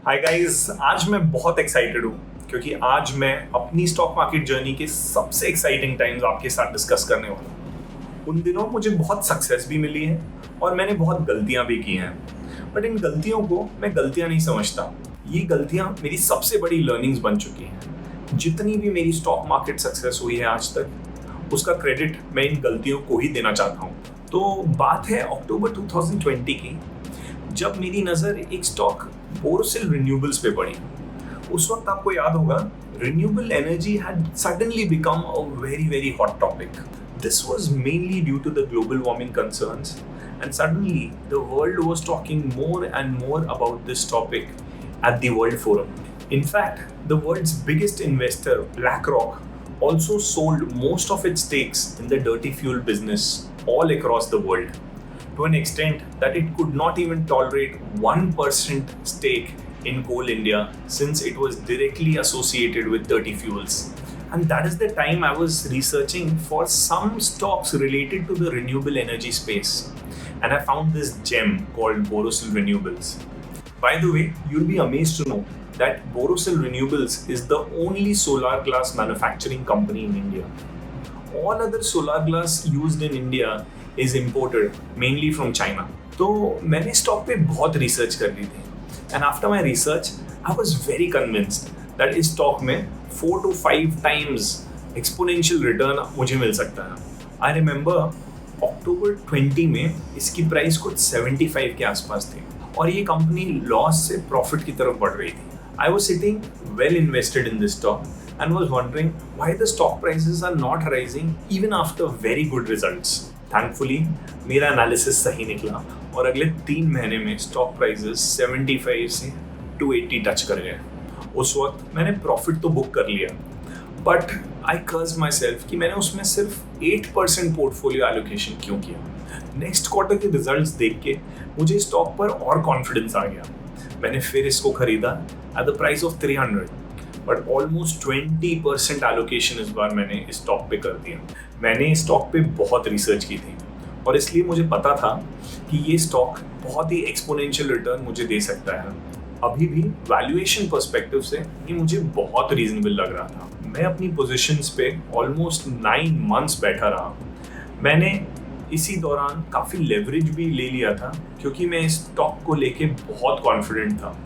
Hi guys, आज मैं बहुत एक्साइटेड हूँ क्योंकि आज मैं अपनी स्टॉक मार्केट जर्नी के सबसे एक्साइटिंग टाइम्स आपके साथ डिस्कस करने वाला हूँ। उन दिनों मुझे बहुत सक्सेस भी मिली है और मैंने बहुत गलतियाँ भी की हैं, बट इन गलतियों को मैं गलतियाँ नहीं समझता। ये गलतियाँ मेरी सबसे बड़ी लर्निंग्स बन चुकी हैं। जितनी भी मेरी स्टॉक मार्केट सक्सेस हुई है आज तक, उसका क्रेडिट मैं इन गलतियों को ही देना चाहता हूँ। तो बात है अक्टूबर 2020 की, जब मेरी नज़र एक स्टॉक बोरोसिल रिन्यूएबल्स पे पड़ी। उस वक्त आपको याद होगा, renewable energy had suddenly become a very hot topic. This was mainly due to the global warming concerns, and suddenly the world was talking more and more about this topic at the World Forum. In fact, the world's biggest investor, BlackRock, also sold most of its stakes in the dirty fuel business all across the world, to an extent that it could not even tolerate 1% stake in Coal India, since it was directly associated with dirty fuels. And that is the time I was researching for some stocks related to the renewable energy space. And I found this gem called Borosil Renewables. By the way, you'll be amazed to know that Borosil Renewables is the only solar glass manufacturing company in India. All other solar glass used in India is imported mainly from China. तो मैंने stock पे बहुत research कर ली थी, and after my research I was very convinced that इस stock में 4 to 5 times exponential return मुझे मिल सकता है। I remember अक्टूबर 20 में इसकी प्राइस कुछ 75 के आसपास थी और ये कंपनी लॉस से प्रॉफिट की तरफ बढ़ रही थी। I was sitting well invested in this stock and was wondering why the stock prices are not rising even after very good results. Thankfully, मेरा एनालिसिस सही निकला और अगले 3 महीने में स्टॉक प्राइसेस 75 से 280 टच कर गए। उस वक्त मैंने प्रॉफिट तो बुक कर लिया, बट आई कर्ज माई सेल्फ कि मैंने उसमें सिर्फ 8% पोर्टफोलियो एलोकेशन क्यों किया। नेक्स्ट क्वार्टर के रिजल्ट्स देख के मुझे स्टॉक पर और कॉन्फिडेंस आ गया। मैंने फिर इसको खरीदा at the price of 300, but almost 20% allocation इस बार मैंने इस स्टॉक पे कर दिया। मैंने इस स्टॉक पे बहुत रिसर्च की थी और इसलिए मुझे पता था कि ये स्टॉक बहुत ही एक्सपोनेंशियल रिटर्न मुझे दे सकता है। अभी भी वैल्यूएशन पर्सपेक्टिव से ये मुझे बहुत रीजनेबल लग रहा था। मैं अपनी पोजीशंस पे ऑलमोस्ट 9 मंथ्स बैठा रहा। मैंने इसी दौरान काफ़ी लेवरेज भी ले लिया था क्योंकि मैं इस स्टॉक को लेके बहुत कॉन्फिडेंट था।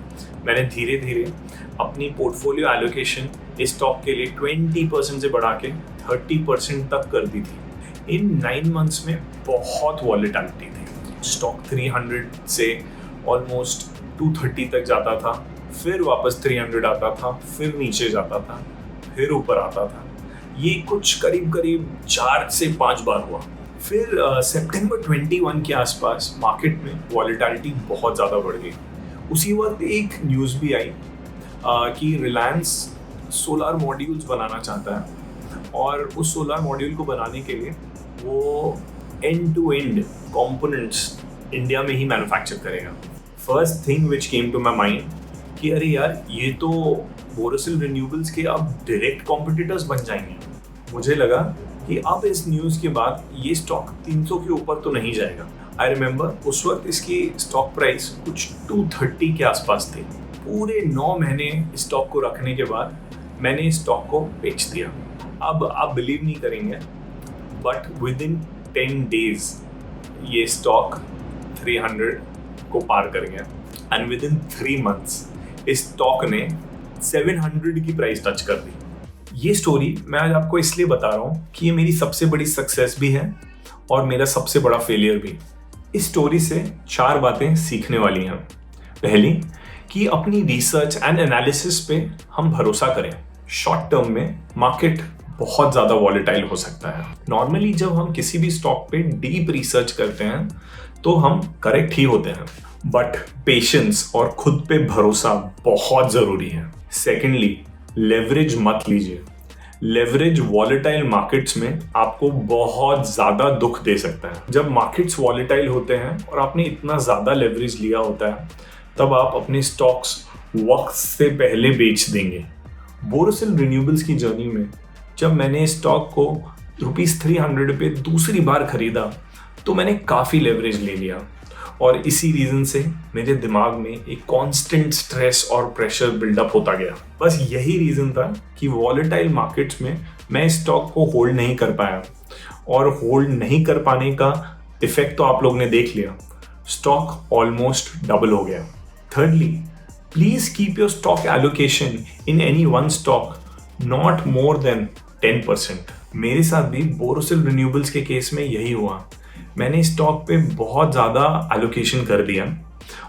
मैंने धीरे धीरे अपनी पोर्टफोलियो एलोकेशन इस स्टॉक के लिए 20% से बढ़ा के 30% तक कर दी थी। इन 9 मंथ्स में बहुत वॉलेटिलिटी थी। स्टॉक 300 से ऑलमोस्ट 230 तक जाता था, फिर वापस 300 आता था, फिर नीचे जाता था, फिर ऊपर आता था। ये कुछ करीब 4 से 5 बार हुआ। फिर सितंबर 21 के आसपास मार्केट में वॉलेटिलिटी बहुत ज़्यादा बढ़ गई। उसी वक्त एक न्यूज़ भी आई कि रिलायंस सोलर मॉड्यूल्स बनाना चाहता है और उस सोलर मॉड्यूल को बनाने के लिए वो end to end components India में ही मैन्युफैक्चर करेगा। First thing which came to my mind कि अरे यार, ये तो बोरोसिल रिन्यूएबल्स के अब डायरेक्ट कॉम्पिटिटर्स बन जाएंगे। मुझे लगा कि अब इस न्यूज़ के बाद ये स्टॉक 300 के ऊपर तो नहीं जाएगा। आई रिमेंबर उस वक्त इसकी स्टॉक प्राइस कुछ 230 के आसपास थी। पूरे 9 महीने स्टॉक को रखने के बाद मैंने इस स्टॉक को बेच दिया। अब आप बिलीव नहीं करेंगे, बट विद इन 10 डेज ये स्टॉक 300 को पार कर गया एंड विद इन 3 मंथ्स इस स्टॉक ने 700 की प्राइस टच कर दी। ये स्टोरी मैं आज आपको इसलिए बता रहा हूँ कि ये मेरी सबसे बड़ी सक्सेस भी है और मेरा सबसे बड़ा फेलियर भी। इस स्टोरी से 4 बातें सीखने वाली हैं। पहली, कि अपनी रिसर्च एंड एनालिसिस पे हम भरोसा करें। शॉर्ट टर्म में मार्केट बहुत ज़्यादा वॉलेटाइल हो सकता है। नॉर्मली जब हम किसी भी स्टॉक पे डीप रिसर्च करते हैं तो हम करेक्ट ही होते हैं, बट पेशेंस और खुद पे भरोसा बहुत ज़रूरी है। सेकेंडली, लेवरेज मत लीजिए। लेवरेज वॉलेटाइल मार्केट्स में आपको बहुत ज़्यादा दुख दे सकता है। जब मार्केट्स वॉलेटाइल होते हैं और आपने इतना ज़्यादा लेवरेज लिया होता है, तब आप अपने स्टॉक्स वक्त से पहले बेच देंगे। बोरोसिल रिन्यूएबल्स की जर्नी में जब मैंने स्टॉक को ₹300 पे दूसरी बार खरीदा तो मैंने काफ़ी लेवरेज ले लिया और इसी रीज़न से मेरे दिमाग में एक कांस्टेंट स्ट्रेस और प्रेशर बिल्डअप होता गया। बस यही रीज़न था कि वॉलेटाइल मार्केट्स में मैं स्टॉक को होल्ड नहीं कर पाया, और होल्ड नहीं कर पाने का इफेक्ट तो आप लोग ने देख लिया, स्टॉक ऑलमोस्ट डबल हो गया। Thirdly, please keep your stock allocation in any one stock not more than 10%। मेरे साथ भी बोरोसिल रिन्यूएबल्स के केस में यही हुआ। मैंने स्टॉक पे बहुत ज़्यादा एलोकेशन कर दिया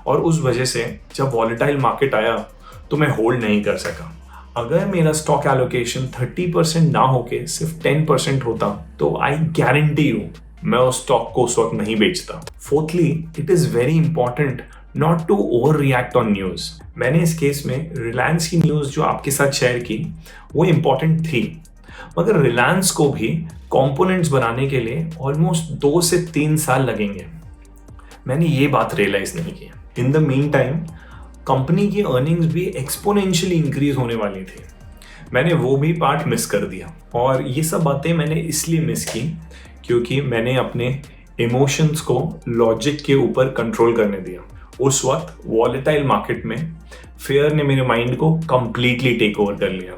और उस वजह से जब वॉलेटाइल मार्केट आया तो मैं होल्ड नहीं कर सका। अगर मेरा स्टॉक एलोकेशन 30% ना होके सिर्फ 10% होता तो आई गारंटी यू मैं उस स्टॉक को उस वक्त नहीं बेचता। Fourthly, it is very important not to overreact on news. मैंने इस केस में रिलायंस की न्यूज़ जो आपके साथ शेयर की वो इंपॉर्टेंट थी, मगर रिलायंस को भी कंपोनेंट्स बनाने के लिए ऑलमोस्ट 2 से 3 साल लगेंगे। मैंने ये बात रियलाइज नहीं की। In the mean time company की अर्निंग्स भी एक्सपोनेंशियली इंक्रीज होने वाली थी। मैंने वो भी पार्ट मिस कर दिया, और ये सब बातें मैंने इसलिए मिस की क्योंकि मैंने अपने इमोशंस को लॉजिक के ऊपर कंट्रोल करने दिया। उस वक्त वॉलेटाइल मार्केट में फेयर ने मेरे माइंड को कंप्लीटली टेक ओवर कर लिया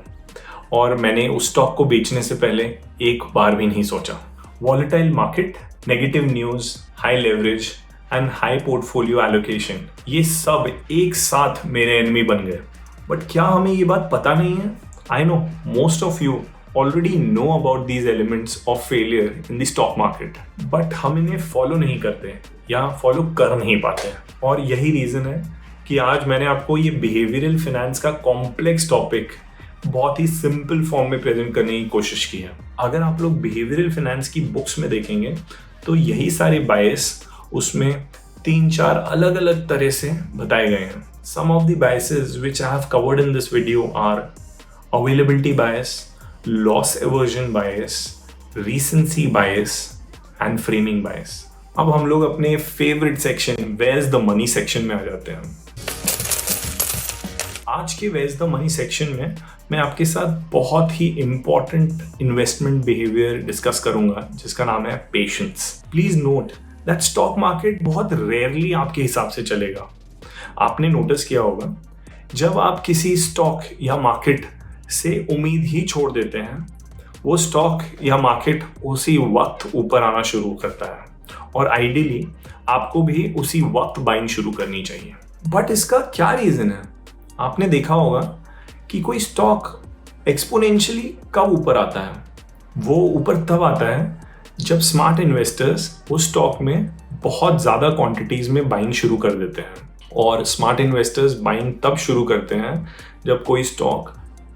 और मैंने उस स्टॉक को बेचने से पहले एक बार भी नहीं सोचा। Volatile market, negative news, high leverage and high portfolio allocation, ये सब एक साथ मेरे एनिमी बन गए। बट क्या हमें ये बात पता नहीं है? I know most of you already know about these elements of failure in the stock market, but हम इन्हें फॉलो नहीं करते या फॉलो कर नहीं पाते। और यही रीज़न है कि आज मैंने आपको ये बिहेवियरल फिनेंस का कॉम्प्लेक्स टॉपिक बहुत ही सिंपल फॉर्म में प्रेजेंट करने की कोशिश की है। अगर आप लोग बिहेवियरल फिनेंस की बुक्स में देखेंगे तो यही सारे बायस उसमें 3-4 अलग अलग तरह से बताए गए हैं। Some of the biases which I have covered in this video are availability bias, loss aversion bias, recency bias and framing bias। अब हम लोग अपने favourite section Where's the Money section में आ जाते हैं। आज के Where's the Money सेक्शन में मैं आपके साथ बहुत ही इंपॉर्टेंट इन्वेस्टमेंट बिहेवियर डिस्कस करूंगा जिसका नाम है patience. Please note that stock market बहुत रेयरली आपके हिसाब से चलेगा। आपने नोटिस किया होगा जब आप किसी स्टॉक या मार्केट से उम्मीद ही छोड़ देते हैं, वो स्टॉक या मार्केट उसी वक्त ऊपर आना शुरू करता है और आइडियली आपको भी उसी वक्त बाइंग शुरू करनी चाहिए। बट इसका क्या रीज़न है? आपने देखा होगा कि कोई स्टॉक एक्सपोनेंशियली कब ऊपर आता है? वो ऊपर तब आता है जब स्मार्ट इन्वेस्टर्स उस स्टॉक में बहुत ज़्यादा क्वांटिटीज़ में बाइंग शुरू कर देते हैं, और स्मार्ट इन्वेस्टर्स बाइंग तब शुरू करते हैं जब कोई स्टॉक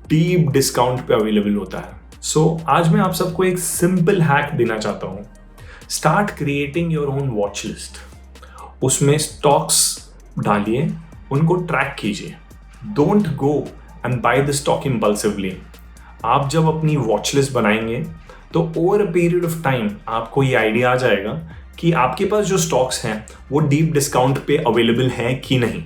डीप डिस्काउंट पे अवेलेबल होता है। सो आज मैं आप सबको एक सिंपल हैक देना चाहता हूँ। Start creating your own watch list. उसमें स्टॉक्स डालिए, उनको ट्रैक कीजिए। Don't go and by the stock impulsively. आप जब अपनी वॉच लिस्ट बनाएंगे तो over a period of time आपको ये आइडिया आ जाएगा कि आपके पास जो स्टॉक्स हैं वो डीप डिस्काउंट पे अवेलेबल हैं कि नहीं।